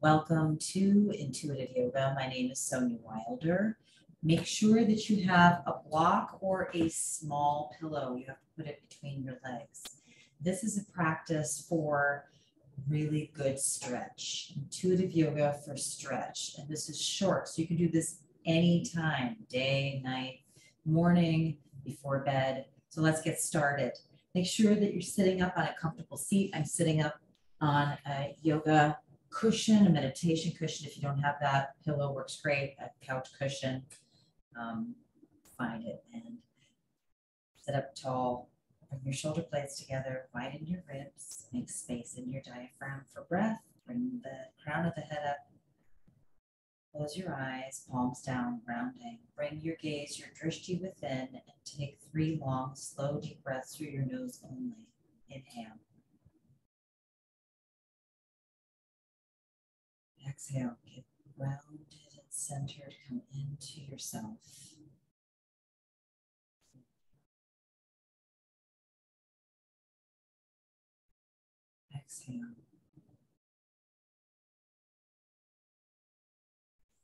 Welcome to Intuitive Yoga. My name is Sonya Wilder. Make sure that you have a block or a small pillow. You have to put it between your legs. This is a practice for really good stretch. Intuitive yoga for stretch. And this is short, so you can do this anytime, day, night, morning, before bed. So let's get started. Make sure that you're sitting up on a comfortable seat. I'm sitting up on a yoga cushion, a meditation cushion. If you don't have that, pillow works great. A couch cushion, find it and sit up tall. Bring your shoulder blades together, widen your ribs, make space in your diaphragm for breath. Bring the crown of the head up. Close your eyes, palms down, rounding. Bring your gaze, your drishti within, and take 3 long, slow, deep breaths through your nose only. Inhale. Exhale, get grounded and centered, come into yourself. Exhale.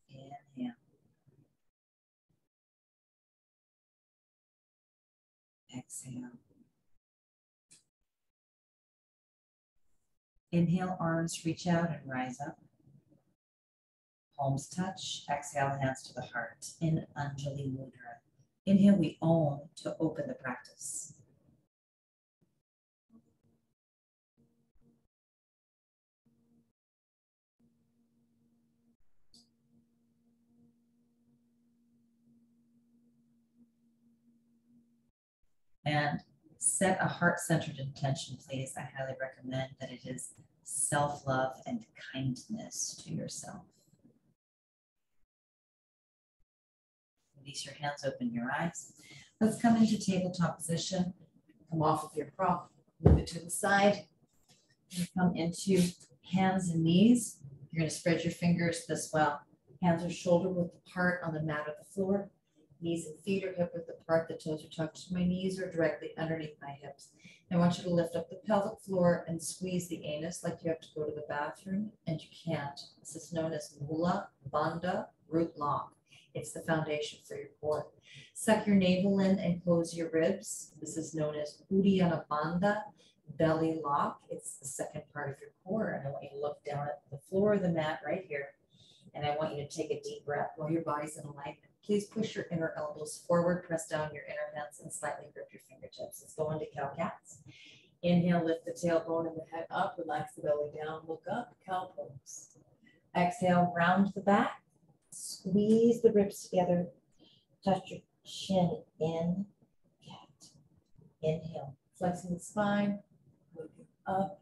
Inhale. Exhale. Inhale, arms reach out and rise up. Palms touch. Exhale, hands to the heart in Anjali Mudra. Inhale, we Om to open the practice. And set a heart-centered intention, please. I highly recommend that it is self-love and kindness to yourself. Release your hands, open your eyes. Let's come into tabletop position. Come off of your prop, move it to the side. And come into hands and knees. You're going to spread your fingers this well. Hands are shoulder width apart on the mat or the floor. Knees and feet are hip width apart. The toes are tucked. My knees are directly underneath my hips. I want you to lift up the pelvic floor and squeeze the anus like you have to go to the bathroom, and you can't. This is known as Mula Bandha root lock. It's the foundation for your core. Suck your navel in and close your ribs. This is known as Uddiyana Bandha belly lock. It's the second part of your core. And I want you to look down at the floor of the mat right here. And I want you to take a deep breath while your body's in alignment. Please push your inner elbows forward, press down your inner hands, and slightly grip your fingertips. Let's go into cow-cats. Inhale, lift the tailbone and the head up, relax the belly down, look up, cow pose. Exhale, round the back, squeeze the ribs together, touch your chin in, cat. Inhale, flexing the spine, looking up.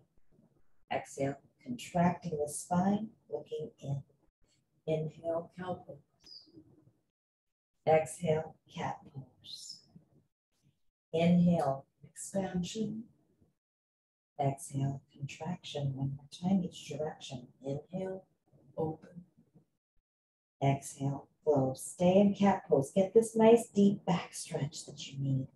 Exhale, contracting the spine, looking in. Inhale, cow pose. Exhale, cat pose. Inhale, expansion. Exhale, contraction. One more time, each direction. Inhale, open. Exhale, close. Stay in cat pose. Get this nice deep back stretch that you need.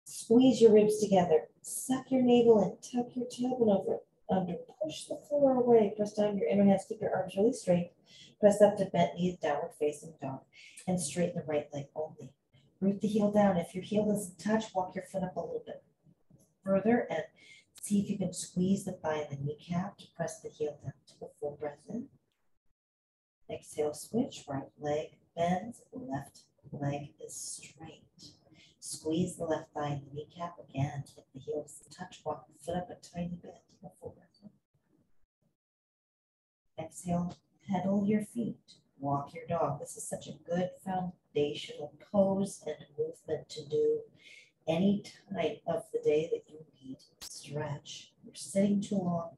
Squeeze your ribs together. Suck your navel in. Tuck your tailbone over under. Push the floor away. Press down your inner hands. Keep your arms really straight. Press up to bent knees, downward facing dog. And straighten the right leg only. Root the heel down. If your heel doesn't touch, walk your foot up a little bit further and see if you can squeeze the thigh and the kneecap to press the heel down. Take a full breath in. Exhale, switch. Right leg bends, left leg is straight. Squeeze the left thigh and the kneecap again. If the heel doesn't touch, walk the foot up a tiny bit. Take a full breath in. Exhale, pedal your feet. Walk your dog. This is such a good foundational pose and movement to do any time of the day that you need stretch. You're sitting too long.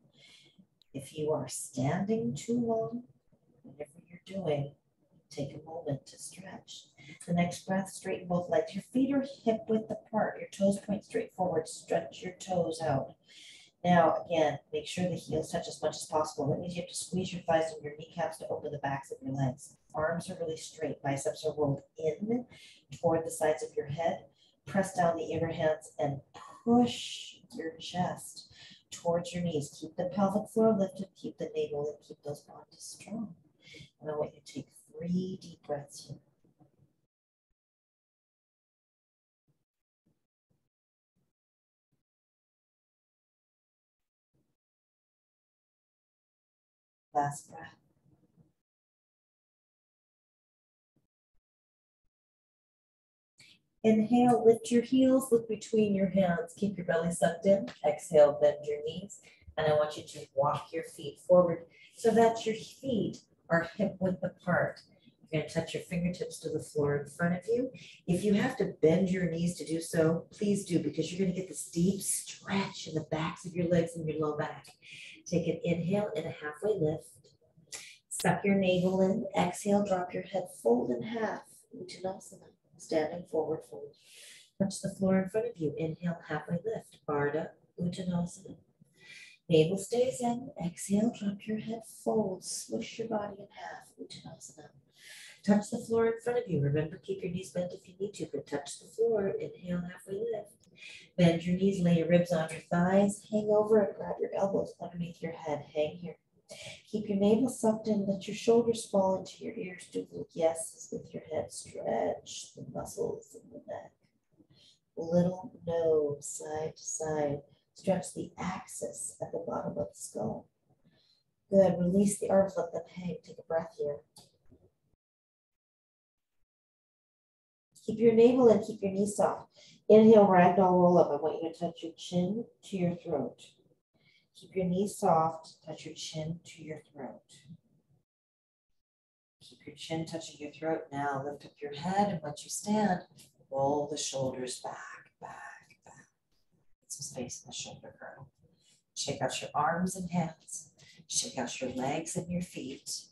If you are standing too long, whatever you're doing, take a moment to stretch. The next breath, straighten both legs. Your feet are hip width apart. Your toes point straight forward. Stretch your toes out. Now, again, make sure the heels touch as much as possible. That means you have to squeeze your thighs and your kneecaps to open the backs of your legs. Arms are really straight. Biceps are rolled in toward the sides of your head. Press down the inner hands and push your chest. towards your knees. Keep the pelvic floor lifted, keep the navel, and keep those bodies strong. And I want you to take 3 deep breaths here. Last breath. Inhale, lift your heels, look between your hands, keep your belly sucked in. Exhale, bend your knees. And I want you to walk your feet forward so that your feet are hip width apart. You're going to touch your fingertips to the floor in front of you. If you have to bend your knees to do so, please do, because you're going to get this deep stretch in the backs of your legs and your low back. Take an inhale and a halfway lift. Suck your navel in. Exhale, drop your head, fold in half. Uttanasana. Standing forward fold. Touch the floor in front of you. Inhale, halfway lift. Ardha Uttanasana. Navel stays in. Exhale, drop your head, fold. Smush your body in half. Uttanasana. Touch the floor in front of you. Remember, keep your knees bent if you need to, but touch the floor. Inhale, halfway lift. Bend your knees, lay your ribs on your thighs. Hang over and grab your elbows underneath your head. Hang here. Keep your navel sucked in, let your shoulders fall into your ears. Do yeses with your head. Stretch the muscles in the neck. Little nose, side to side. Stretch the axis at the bottom of the skull. Good, release the arms, let them hang. Take a breath here. Keep your navel and keep your knees soft. Inhale, ragdoll roll up. I want you to touch your chin to your throat. Keep your knees soft, touch your chin to your throat. Keep your chin touching your throat. Now lift up your head, and once you stand, roll the shoulders back, back, back. Get some space in the shoulder girdle. Shake out your arms and hands. Shake out your legs and your feet.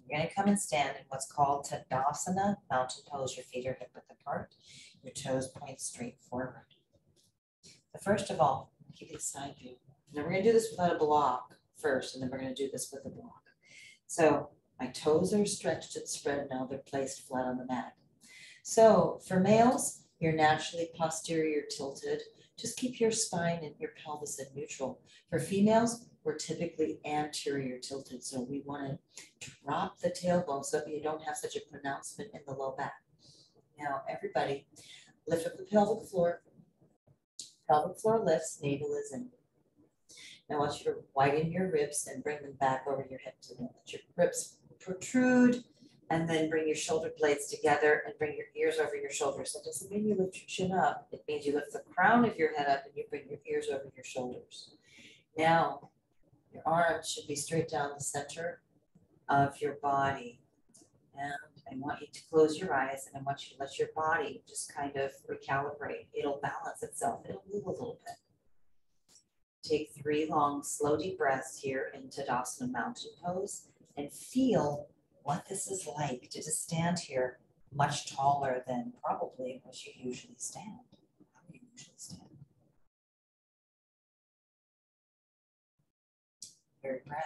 You're going to come and stand in what's called Tadasana, mountain pose. Your feet are hip width apart. Your toes point straight forward. But first of all, keep the side view. Now we're going to do this without a block first, and then we're going to do this with a block. So my toes are stretched and spread. Now they're placed flat on the mat. So for males, you're naturally posterior tilted. Just keep your spine and your pelvis in neutral. For females, we're typically anterior tilted. So we want to drop the tailbone so that you don't have such a pronouncement in the low back. Now everybody, lift up the pelvic floor. Pelvic floor lifts, navel is in. Now I want you to widen your ribs and bring them back over your hips. And let your ribs protrude, and then bring your shoulder blades together and bring your ears over your shoulders. That doesn't mean you lift your chin up. It means you lift the crown of your head up and you bring your ears over your shoulders. Now, your arms should be straight down the center of your body. And I want you to close your eyes, and I want you to let your body just kind of recalibrate. It'll balance itself. It'll move a little bit. Take 3 long, slow, deep breaths here in Tadasana mountain pose, and feel what this is like to just stand here much taller than probably what you usually stand. How do you usually stand? Your breath.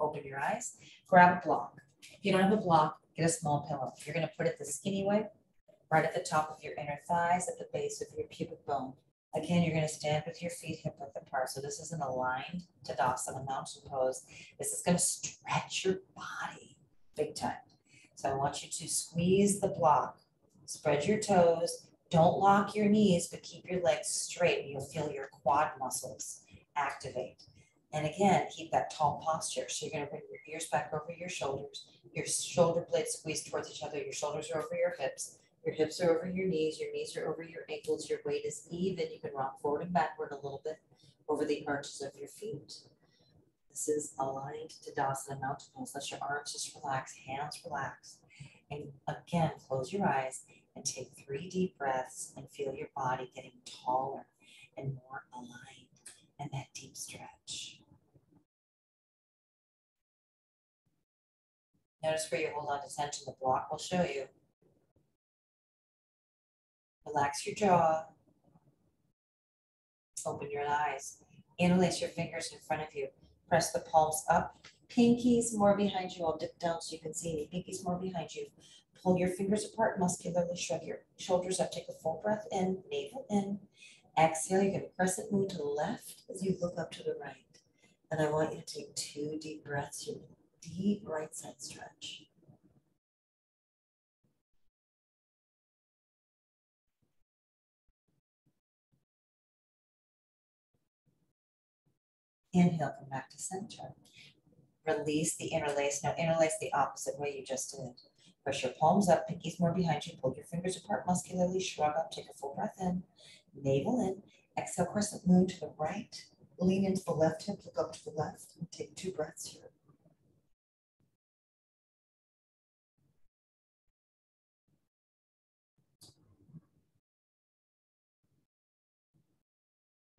Open your eyes, grab a block. If you don't have a block, get a small pillow. You're going to put it the skinny way, right at the top of your inner thighs, at the base of your pubic bone. Again, you're going to stand with your feet hip width apart. So this is an aligned Tadasana mountain pose. This is going to stretch your body big time. So I want you to squeeze the block, spread your toes, don't lock your knees, but keep your legs straight. You'll feel your quad muscles activate. And again, keep that tall posture. So you're going to bring your ears back over your shoulders, your shoulder blades squeeze towards each other, your shoulders are over your hips are over your knees are over your ankles, your weight is even. You can rock forward and backward a little bit over the arches of your feet. This is aligned Tadasana mountain pose. Let your arms just relax, hands relax. And again, close your eyes and take 3 deep breaths and feel your body getting taller and more aligned, and that deep stretch. Notice where you hold on to tension. The block will show you. Relax your jaw. Open your eyes. Interlace your fingers in front of you. Press the palms up. Pinkies more behind you. I'll dip down so you can see me. Pinkies more behind you. Pull your fingers apart, muscularly shrug your shoulders up, take a full breath in, navel in. Exhale, you're going to crescent moon to the left as you look up to the right. And I want you to take 2 deep breaths, your deep right side stretch. Inhale, come back to center. Release the interlace. Now interlace the opposite way you just did. Push your palms up, pinkies more behind you. Pull your fingers apart, muscularly shrug up. Take a full breath in, navel in. Exhale, crescent moon to the right. Lean into the left hip, look up to the left, and take 2 breaths here.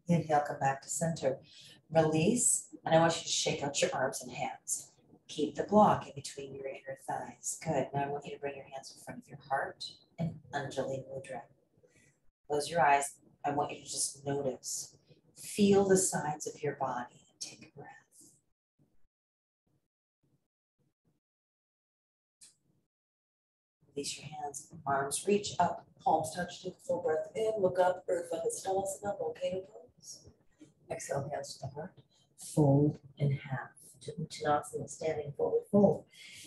Inhale, come back to center. Release, and I want you to shake out your arms and hands. Keep the block in between your inner thighs. Good. Now I want you to bring your hands in front of your heart and Anjali Mudra. Close your eyes. I want you to just notice. Feel the sides of your body and take a breath. Release your hands, arms reach up, palms touch, take a full breath in, look up, Urdhva Hastasana, volcano pose. Exhale, hands to the heart, fold in half to Uttanasana, standing forward fold.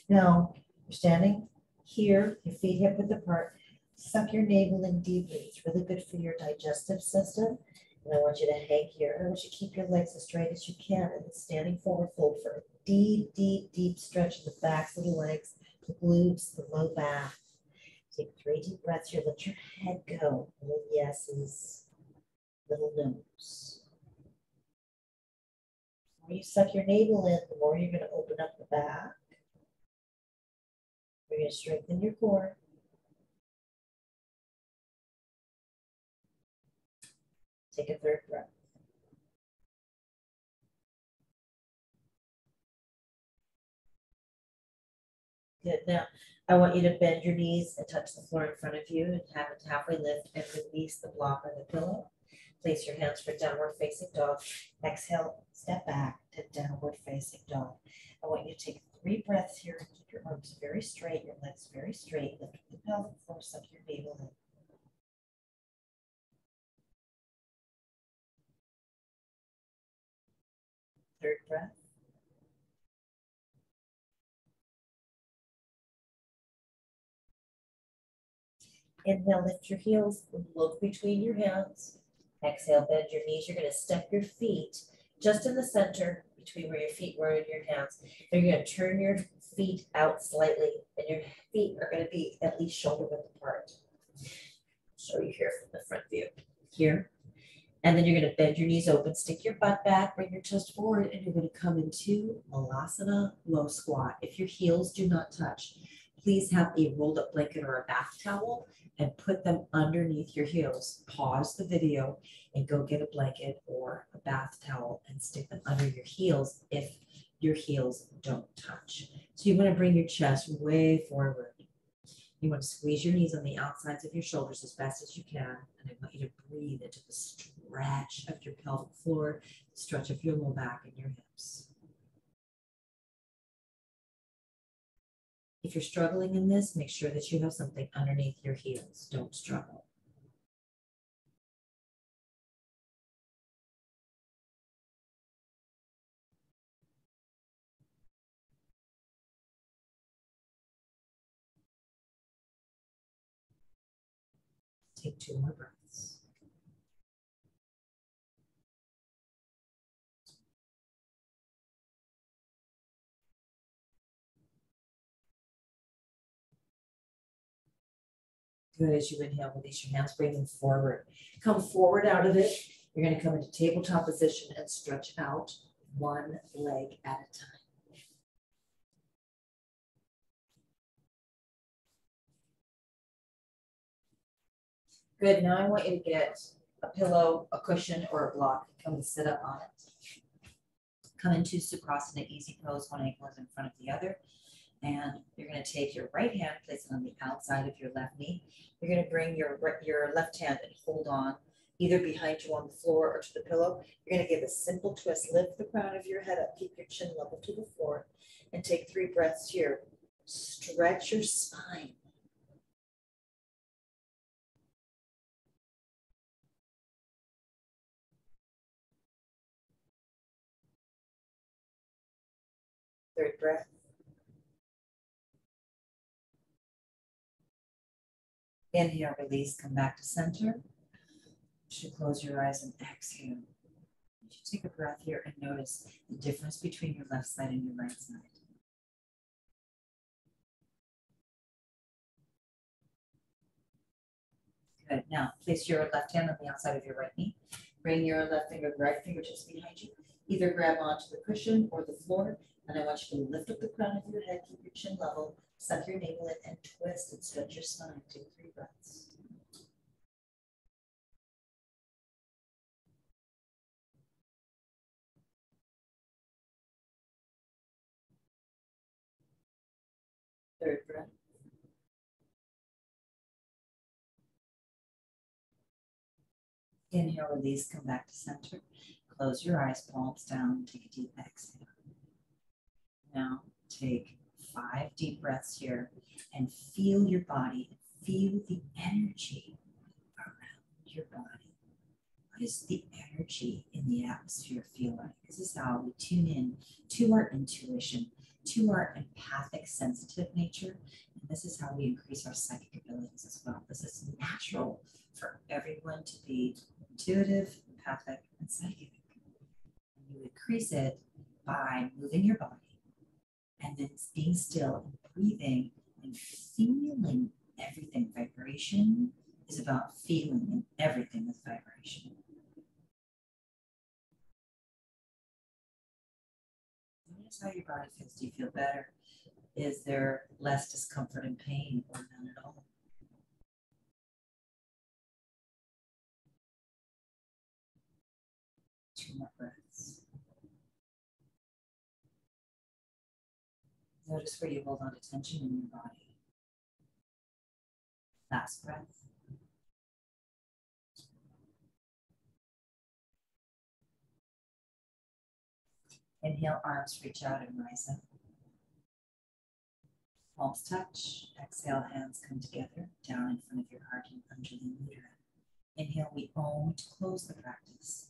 Now, you're standing here, your feet hip width apart, suck your navel in deeply. It's really good for your digestive system. And I want you to hang here. And I want you to keep your legs as straight as you can. And standing forward fold for a deep, deep, deep stretch in the backs of the legs, the glutes, the low back. Take 3 deep breaths here. Let your head go. Little yeses, little nos. The more you suck your navel in, the more you're going to open up the back. You're going to strengthen your core. Take a 3rd breath. Good. Now, I want you to bend your knees and touch the floor in front of you and have it halfway lift and release the block or the pillow. Place your hands for downward facing dog. Exhale, step back to downward facing dog. I want you to take 3 breaths here. Keep your arms very straight, your legs very straight. Lift the pelvic floor, suck your navel in. 3rd breath. Inhale, lift your heels, look between your hands. Exhale, bend your knees. You're going to step your feet just in the center between where your feet were and your hands. Then you're going to turn your feet out slightly, and your feet are going to be at least shoulder width apart. Show you here from the front view. Here. And then you're going to bend your knees open, stick your butt back, bring your chest forward, and you're going to come into Melasana Low Squat. If your heels do not touch, please have a rolled up blanket or a bath towel and put them underneath your heels. Pause the video and go get a blanket or a bath towel and stick them under your heels if your heels don't touch. So you want to bring your chest way forward. You want to squeeze your knees on the outsides of your shoulders as fast as you can. And I want you to breathe into the stretch of your pelvic floor, the stretch of your low back and your hips. If you're struggling in this, make sure that you have something underneath your heels. Don't struggle. Take 2 more breaths. Good. As you inhale, release your hands, bring them forward. Come forward out of it. You're going to come into tabletop position and stretch out 1 leg at a time. Good. Now I want you to get a pillow, a cushion, or a block. Come and sit up on it. Come into Sukhasana, easy pose. 1 ankle is in front of the other. And you're going to take your right hand, place it on the outside of your left knee. You're going to bring your left hand and hold on either behind you on the floor or to the pillow. You're going to give a simple twist. Lift the crown of your head up. Keep your chin level to the floor. And take 3 breaths here. Stretch your spine. Third breath. Inhale, release, come back to center. You should close your eyes and exhale. You should take a breath here and notice the difference between your left side and your right side. Good. Now, place your left hand on the outside of your right knee. Bring your left finger, right fingertips behind you. Either grab onto the cushion or the floor. And I want you to lift up the crown of your head, keep your chin level, suck your navel in, and twist and stretch your spine. Take 3 breaths. Third breath. Inhale, release, come back to center. Close your eyes, palms down, take a deep exhale. Now take 5 deep breaths here and feel your body, feel the energy around your body. What does the energy in the atmosphere feel like? This is how we tune in to our intuition, to our empathic, sensitive nature. And this is how we increase our psychic abilities as well. This is natural for everyone to be intuitive, empathic, and psychic. And you increase it by moving your body and then being still and breathing and feeling everything. Vibration is about feeling, and everything is vibration. Notice how your body feels. Do you feel better? Is there less discomfort and pain, or none at all? Two more breaths. Notice where you hold on to tension in your body. Last breath. Inhale, arms reach out and rise up. Palms touch. Exhale, hands come together, down in front of your heart and Anjali Mudra. Inhale, we Om to close the practice.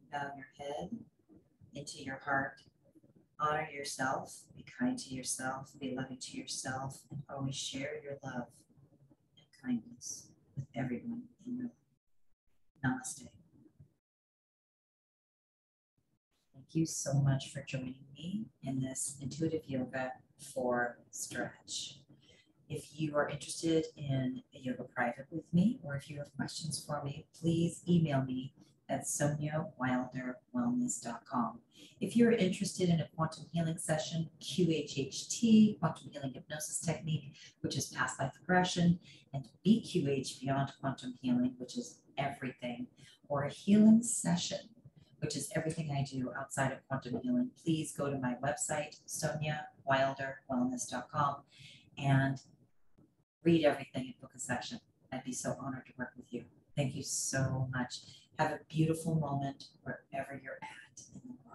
Bow your head into your heart. Honor yourself, be kind to yourself, be loving to yourself, and always share your love and kindness with everyone in your life. Namaste. Thank you so much for joining me in this intuitive yoga for stretch. If you are interested in a yoga private with me, or if you have questions for me, please email me at sonyawilderwellness.com. If you're interested in a quantum healing session, QHHT, quantum healing hypnosis technique, which is past life regression, and BQH, beyond quantum healing, which is everything, or a healing session, which is everything I do outside of quantum healing, please go to my website, sonyawilderwellness.com, and read everything and book a session. I'd be so honored to work with you. Thank you so much. Have a beautiful moment wherever you're at in the world.